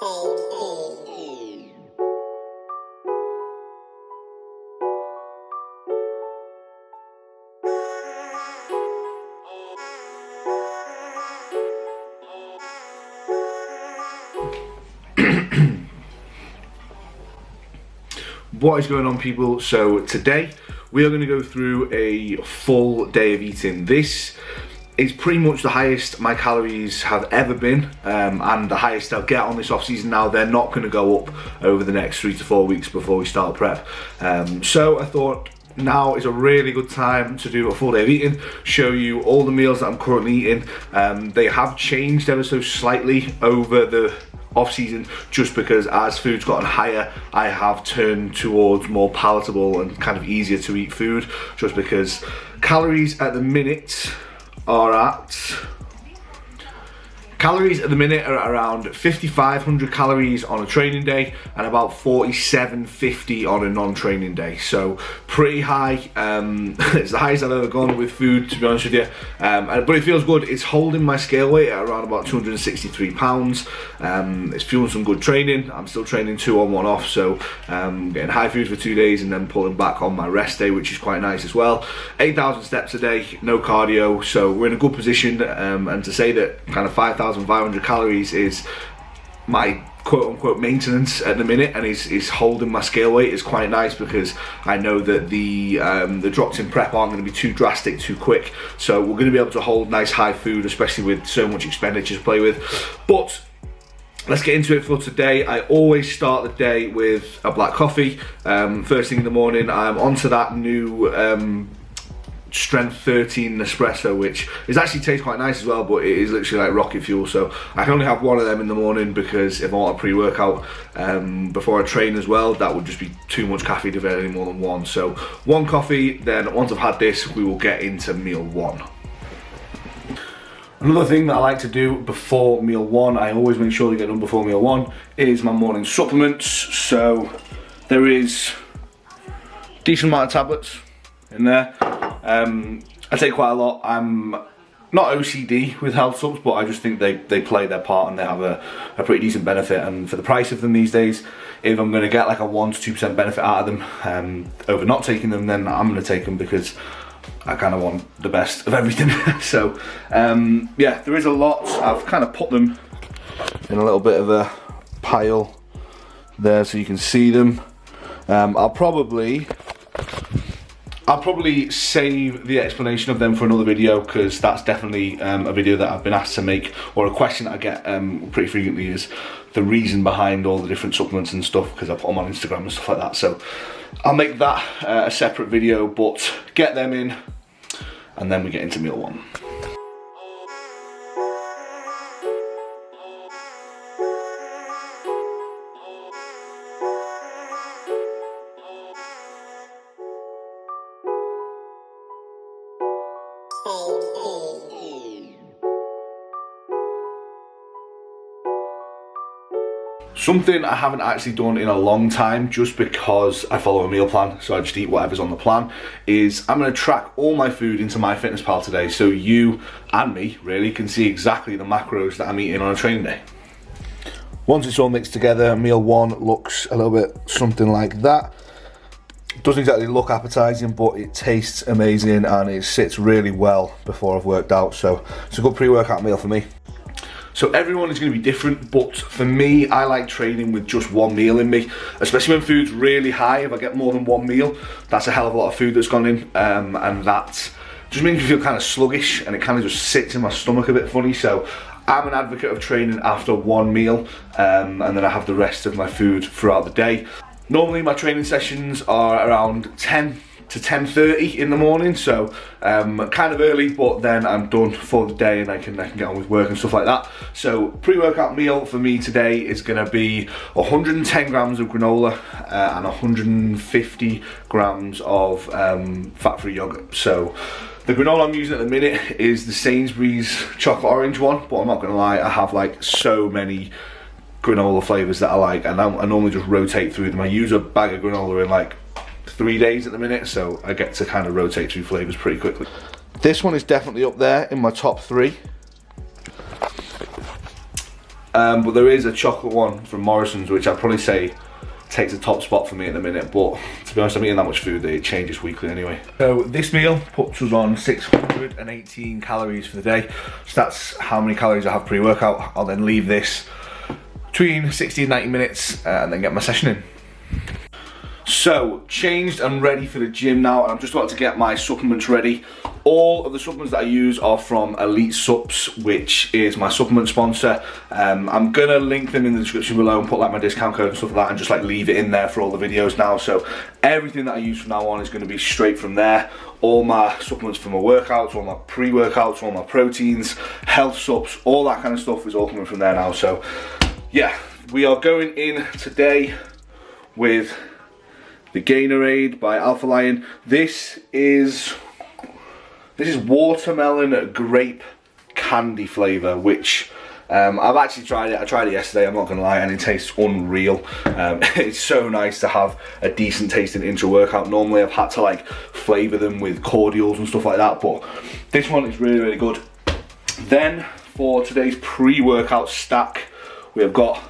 What is going on, people? So today we are going to go through a full day of eating. This is pretty much the highest my calories have ever been, and the highest I'll get on this off season. Now they're not going to go up over the next 3 to 4 weeks before we start prep. So I thought now is a really good time to do a full day of eating, show you all the meals that I'm currently eating. They have changed ever so slightly over the off season, just because as food's gotten higher, I have turned towards more palatable and kind of easier to eat food, just because calories at the minute are at around 5,500 calories on a training day and about 4,750 on a non-training day. So pretty high. It's the highest I've ever gone with food, to be honest with you. But it feels good. It's holding my scale weight at around about 263 pounds. It's fueling some good training. I'm still training 2 on 1 off, so getting high food for 2 days and then pulling back on my rest day, which is quite nice as well. 8,000 steps a day, no cardio, so we're in a good position. And to say that kind of 5,500 calories is my quote-unquote maintenance at the minute and is holding my scale weight is quite nice, because I know that the drops in prep aren't going to be too drastic too quick, so we're going to be able to hold nice high food, especially with so much expenditure to play with. But let's get into it for today. I always start the day with a black coffee. First thing in the morning, I'm onto that new Strength 13 Nespresso, which is actually tastes quite nice as well, but it is literally like rocket fuel. So I can only have 1 of them in the morning, because if I want a pre-workout before I train as well, that would just be too much caffeine to have any more than 1. So 1 coffee, then once I've had this, we will get into meal 1. Another thing that I like to do before meal 1, I always make sure to get done before meal 1, is my morning supplements. So there is a decent amount of tablets in there. I take quite a lot. I'm not OCD with health subs, but I just think they play their part and they have a pretty decent benefit. And for the price of them these days, if I'm going to get like a 1 to 2% benefit out of them over not taking them, then I'm going to take them, because I kind of want the best of everything. So yeah, there is a lot. I've kind of put them in a little bit of a pile there so you can see them. I'll probably save the explanation of them for another video, because that's definitely a video that I've been asked to make, or a question that I get pretty frequently, is the reason behind all the different supplements and stuff, because I put them on Instagram and stuff like that. So I'll make that a separate video, but get them in and then we get into meal 1. Something I haven't actually done in a long time, just because I follow a meal plan, so I just eat whatever's on the plan, is I'm going to track all my food into MyFitnessPal today, so you and me really can see exactly the macros that I'm eating on a training day. Once it's all mixed together, meal 1 looks a little bit something like that. Doesn't exactly look appetizing, but it tastes amazing and it sits really well before I've worked out, so it's a good pre-workout meal for me. So everyone is going to be different, but for me, I like training with just 1 meal in me, especially when food's really high. If I get more than 1 meal, that's a hell of a lot of food that's gone in, and that just makes me feel kind of sluggish, and it kind of just sits in my stomach a bit funny. So I'm an advocate of training after 1 meal, and then I have the rest of my food throughout the day. Normally my training sessions are around 10 to 10:30 in the morning, so kind of early, but then I'm done for the day and I can get on with work and stuff like that. So pre-workout meal for me today is going to be 110 grams of granola and 150 grams of fat-free yogurt. So the granola I'm using at the minute is the Sainsbury's chocolate orange one, but I'm not going to lie, I have like so many granola flavours that I like, and I normally just rotate through them. I use a bag of granola in like 3 days at the minute, so I get to kind of rotate through flavours pretty quickly. This one is definitely up there in my top 3. but there is a chocolate one from Morrison's, which I'd probably say takes the top spot for me at the minute, but to be honest, I'm eating that much food that it changes weekly anyway. So this meal puts us on 618 calories for the day. So that's how many calories I have pre-workout. I'll then leave this between 60 and 90 minutes and then get my session in. So, changed and ready for the gym now, and I'm just about to get my supplements ready. All of the supplements that I use are from Elite Supps, which is my supplement sponsor. I'm gonna link them in the description below and put like my discount code and stuff like that, and just like leave it in there for all the videos now. So everything that I use from now on is gonna be straight from there. All my supplements for my workouts, all my pre-workouts, all my proteins, health supps, all that kind of stuff is all coming from there now. So yeah, we are going in today with the Gatorade by Alpha Lion. This is watermelon grape candy flavour, which I've actually tried it. I tried it yesterday, I'm not gonna lie, and it tastes unreal. It's so nice to have a decent tasting intra-workout. Normally I've had to like flavour them with cordials and stuff like that, but this one is really, really good. Then for today's pre-workout stack, we have got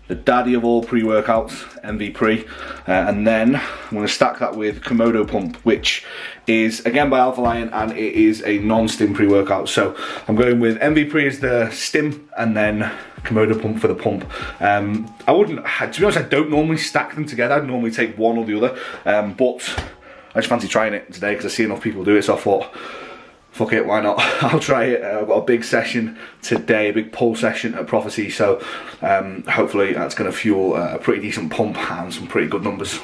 the daddy of all pre-workouts, MV Pre, and then I'm going to stack that with Komodo Pump, which is again by Alpha Lion, and it is a non-stim pre-workout. So I'm going with MV Pre as the stim, and then Komodo Pump for the pump. I wouldn't, to be honest, I don't normally stack them together. I'd normally take one or the other, but I just fancy trying it today because I see enough people do it, so I thought, fuck it, why not? I'll try it. I've got a big session today, a big pull session at Prophecy, so hopefully that's going to fuel a pretty decent pump and some pretty good numbers.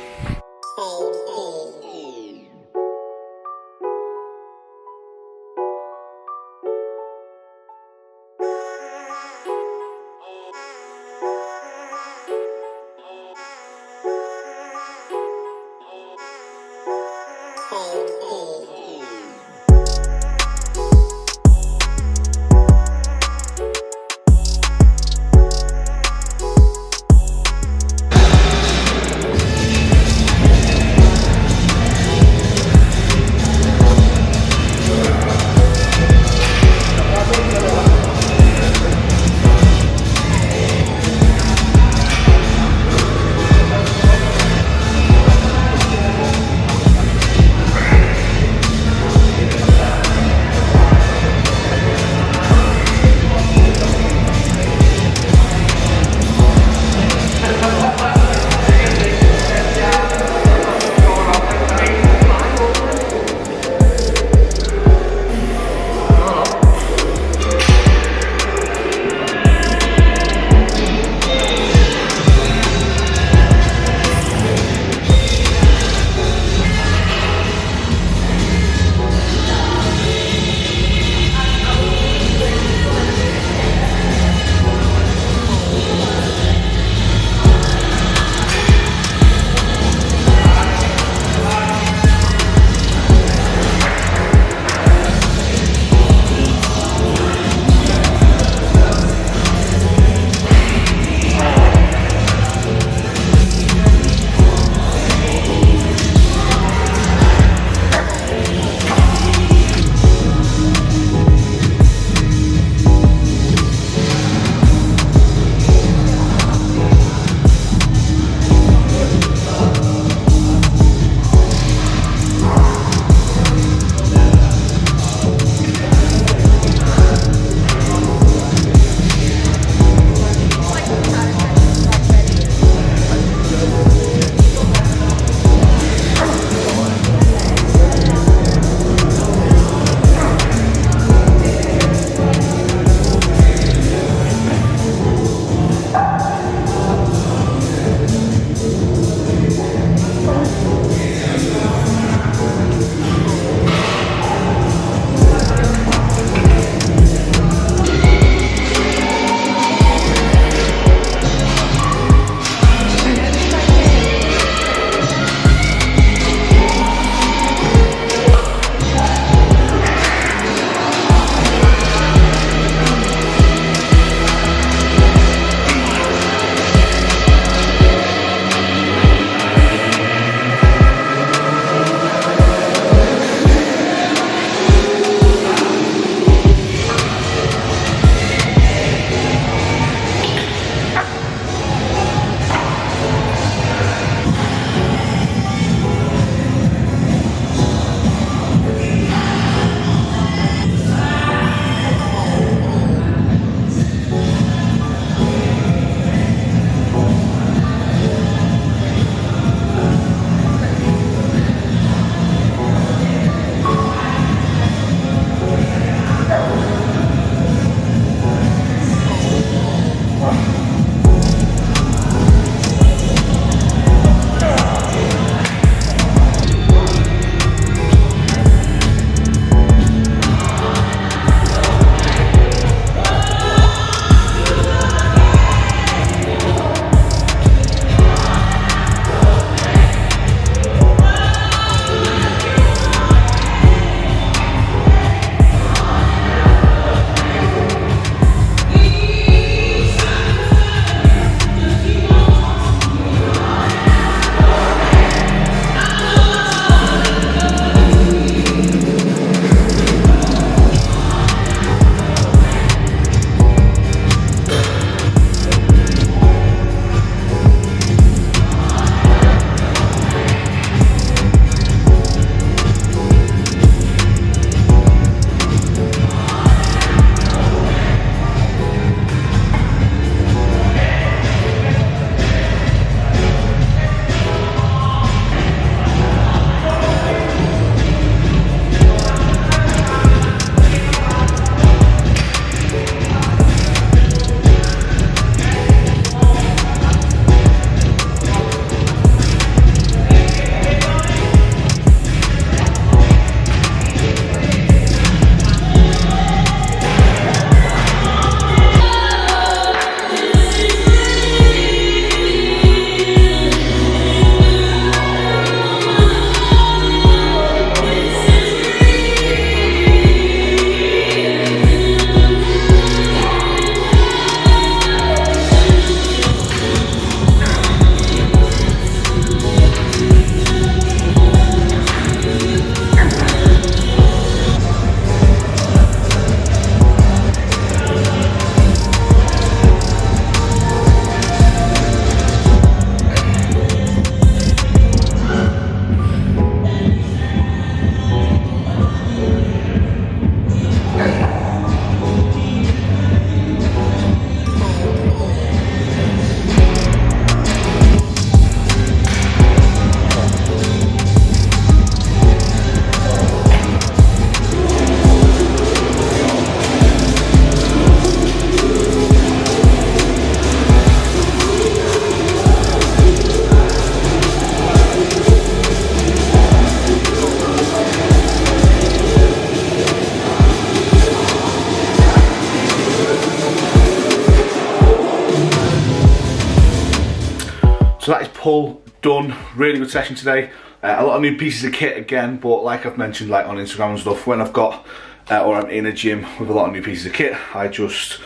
So that is pull done. Really good session today. A lot of new pieces of kit again, but like I've mentioned, like on Instagram and stuff, when I've got or I'm in a gym with a lot of new pieces of kit, I just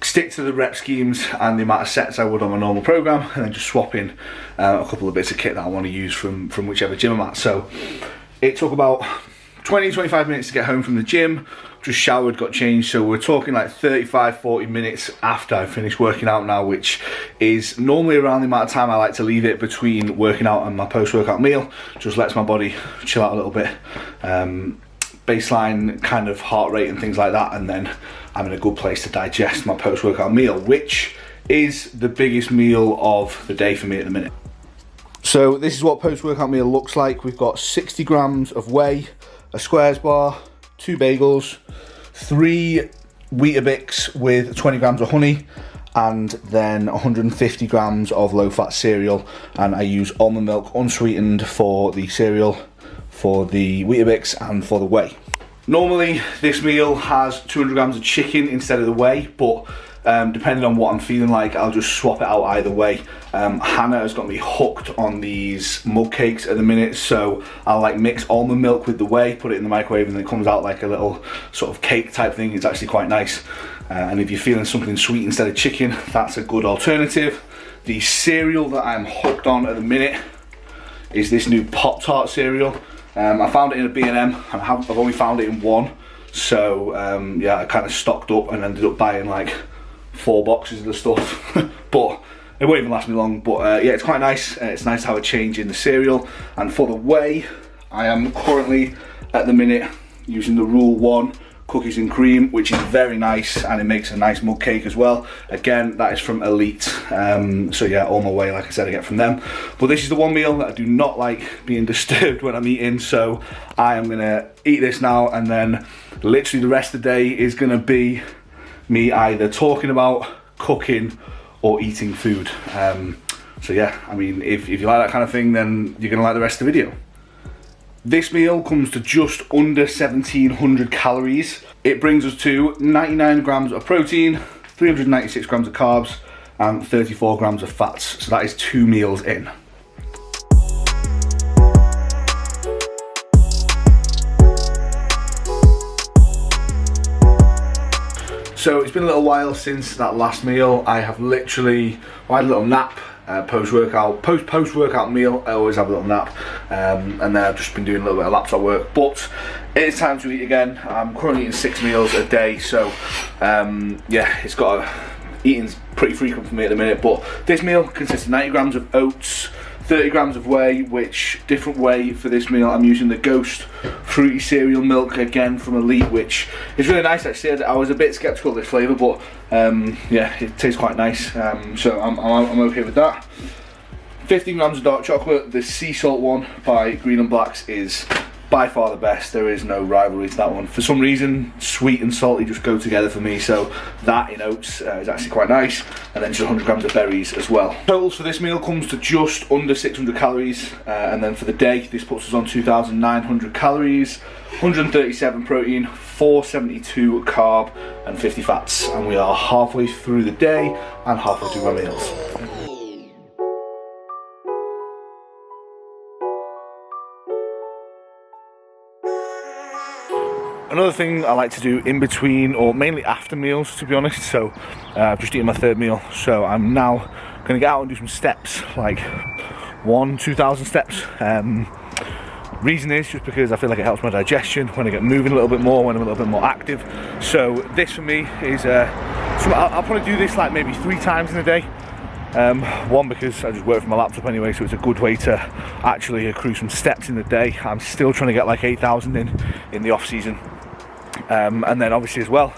stick to the rep schemes and the amount of sets I would on my normal program, and then just swap in a couple of bits of kit that I want to use from whichever gym I'm at. So it took about 20-25 minutes to get home from the gym, just showered, got changed, so we're talking like 35-40 minutes after I finished working out now, which is normally around the amount of time I like to leave it between working out and my post-workout meal. Just lets my body chill out a little bit, baseline kind of heart rate and things like that, and then I'm in a good place to digest my post-workout meal, which is the biggest meal of the day for me at the minute. So this is what post-workout meal looks like. We've got 60 grams of whey, a Squares bar, 2 bagels, 3 Weetabix with 20 grams of honey, and then 150 grams of low-fat cereal. And I use almond milk unsweetened for the cereal, for the Weetabix, and for the whey. Normally this meal has 200 grams of chicken instead of the whey, but depending on what I'm feeling like, I'll just swap it out either way. Hannah has got me hooked on these mug cakes at the minute, so I'll like mix almond milk with the whey, put it in the microwave, and it comes out like a little sort of cake type thing. It's actually quite nice. And if you're feeling something sweet instead of chicken, that's a good alternative. The cereal that I'm hooked on at the minute is this new Pop-Tart cereal. I found it in a B&M, and I've only found it in one, so yeah, I kind of stocked up and ended up buying like 4 boxes of the stuff, but it won't even last me long. But yeah, it's quite nice. It's nice to have a change in the cereal. And for the whey, I am currently at the minute using the Rule 1 cookies and cream, which is very nice, and it makes a nice mug cake as well. Again, that is from Elite, so yeah, all my whey, like I said, I get from them. But this is the one meal that I do not like being disturbed when I'm eating, so I am gonna eat this now, and then literally the rest of the day is gonna be me either talking about cooking or eating food. So yeah, I mean, if you like that kind of thing, then you're gonna like the rest of the video. This meal comes to just under 1,700 calories. It brings us to 99 grams of protein, 396 grams of carbs, and 34 grams of fats. So that is 2 meals in. So it's been a little while since that last meal. I have literally, I had a little nap. Post-workout meal, I always have a little nap, and then I've just been doing a little bit of laptop work, but it's time to eat again. I'm currently eating 6 meals a day, so yeah, eating's pretty frequent for me at the minute. But this meal consists of 90 grams of oats, 30 grams of whey, which different whey for this meal. I'm using the Ghost fruity cereal milk again from Elite, which is really nice actually. I was a bit skeptical of this flavour, but yeah, it tastes quite nice, so I'm okay with that. 15 grams of dark chocolate. The sea salt one by Green and Blacks is by far the best. There is no rivalry to that one. For some reason, sweet and salty just go together for me, so that in oats is actually quite nice. And then just 100 grams of berries as well. Totals for this meal comes to just under 600 calories, and then for the day, this puts us on 2,900 calories, 137 protein, 472 carb, and 50 fats. And we are halfway through the day and halfway through my meals. Another thing I like to do in between, or mainly after meals to be honest, so I've just eaten my 3rd meal, so I'm now going to get out and do some steps, like 2,000 steps. Reason is just because I feel like it helps my digestion when I get moving a little bit more, when I'm a little bit more active. So this for me is, I'll probably do this like maybe 3 times in a day. One, because I just work from my laptop anyway, so it's a good way to actually accrue some steps in the day. I'm still trying to get like 8,000 in the off season. And then obviously as well,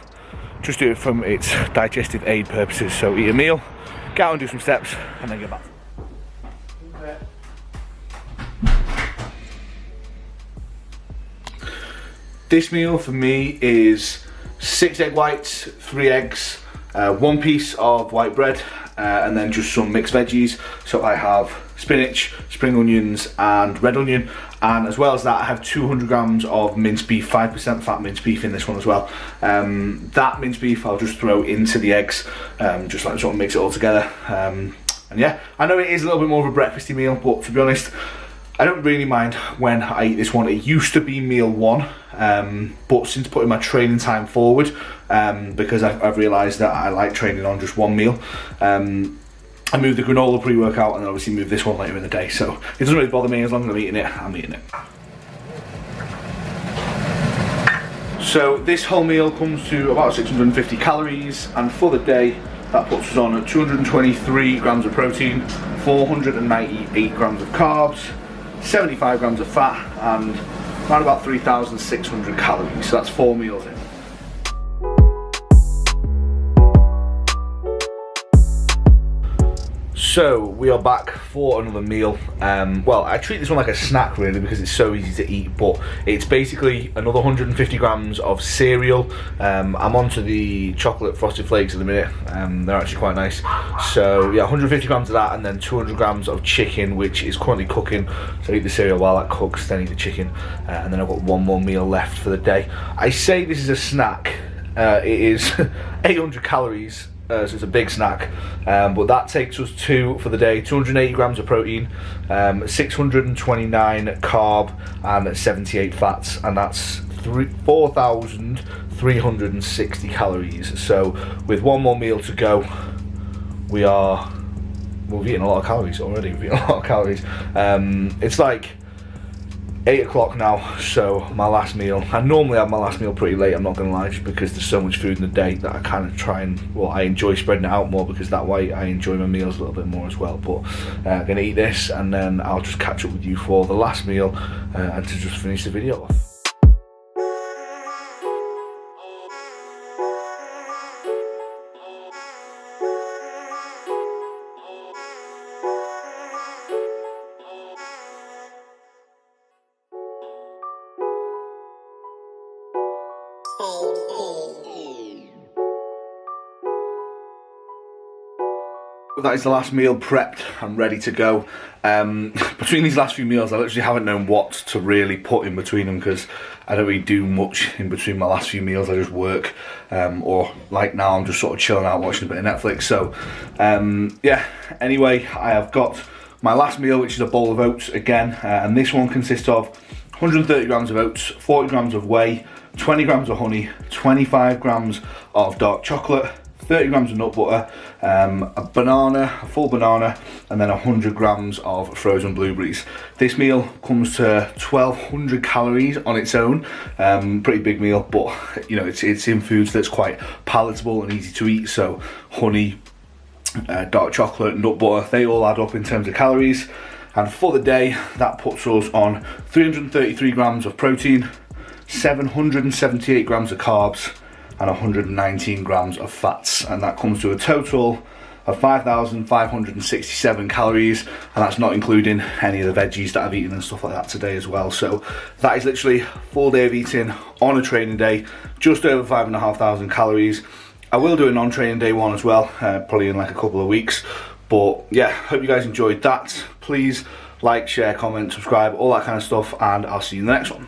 just do it from its digestive aid purposes. So eat a meal, get out and do some steps, and then get back. This meal for me is 6 egg whites, 3 eggs, 1 piece of white bread, and then just some mixed veggies. So I have spinach, spring onions, and red onion. And as well as that, I have 200 grams of minced beef, 5% fat minced beef in this one as well. That minced beef I'll just throw into the eggs, just like sort of mix it all together. And yeah, I know it is a little bit more of a breakfasty meal, but to be honest, I don't really mind when I eat this one. It used to be meal one, but since putting my training time forward, because I've realised that I like training on just one meal, I moved the granola pre-workout and then obviously moved this one later in the day. So it doesn't really bother me. As long as I'm eating it, I'm eating it. So this whole meal comes to about 650 calories, and for the day, that puts us on at 223 grams of protein, 498 grams of carbs, 75 grams of fat, and around about 3,600 calories. So that's 4 meals in. So we are back for another meal. Well, I treat this one like a snack really because it's so easy to eat, but it's basically another 150 grams of cereal. I'm onto the chocolate frosted flakes in a minute. They're actually quite nice. So yeah, 150 grams of that, and then 200 grams of chicken, which is currently cooking. So I eat the cereal while that cooks, then eat the chicken, and then I've got one more meal left for the day. I say this is a snack. It is 800 calories. So it's a big snack, but that takes us to, for the day, 280 grams of protein, 629 carb, and 78 fats, and that's 4,360 calories. So with one more meal to go, we've eaten a lot of calories already. We've eaten a lot of calories. It's like 8 o'clock now, so my last meal. I normally have my last meal pretty late, I'm not gonna lie, just because there's so much food in the day that I kind of try and, well, I enjoy spreading it out more because that way I enjoy my meals a little bit more as well. But I'm gonna eat this and then I'll just catch up with you for the last meal and to just finish the video off. That is the last meal prepped. I'm ready to go. Between these last few meals, I literally haven't known what to really put in between them because I don't really do much in between my last few meals. I just work, or like now I'm just sort of chilling out watching a bit of Netflix. So yeah, anyway, I have got my last meal, which is a bowl of oats again, and this one consists of 130 grams of oats, 40 grams of whey, 20 grams of honey, 25 grams of dark chocolate, 30 grams of nut butter, a banana, a full banana, and then 100 grams of frozen blueberries. This meal comes to 1,200 calories on its own. Pretty big meal, but you know, it's in foods that's quite palatable and easy to eat. So honey, dark chocolate, nut butter, they all add up in terms of calories. And for the day, that puts us on 333 grams of protein, 778 grams of carbs, and 119 grams of fats, and that comes to a total of 5,567 calories, and that's not including any of the veggies that I've eaten and stuff like that today as well. So that is literally a full day of eating on a training day, just over 5,500 calories. I will do a non-training day one as well, probably in like a couple of weeks. But yeah, hope you guys enjoyed that. Please like, share, comment, subscribe, all that kind of stuff, and I'll see you in the next one.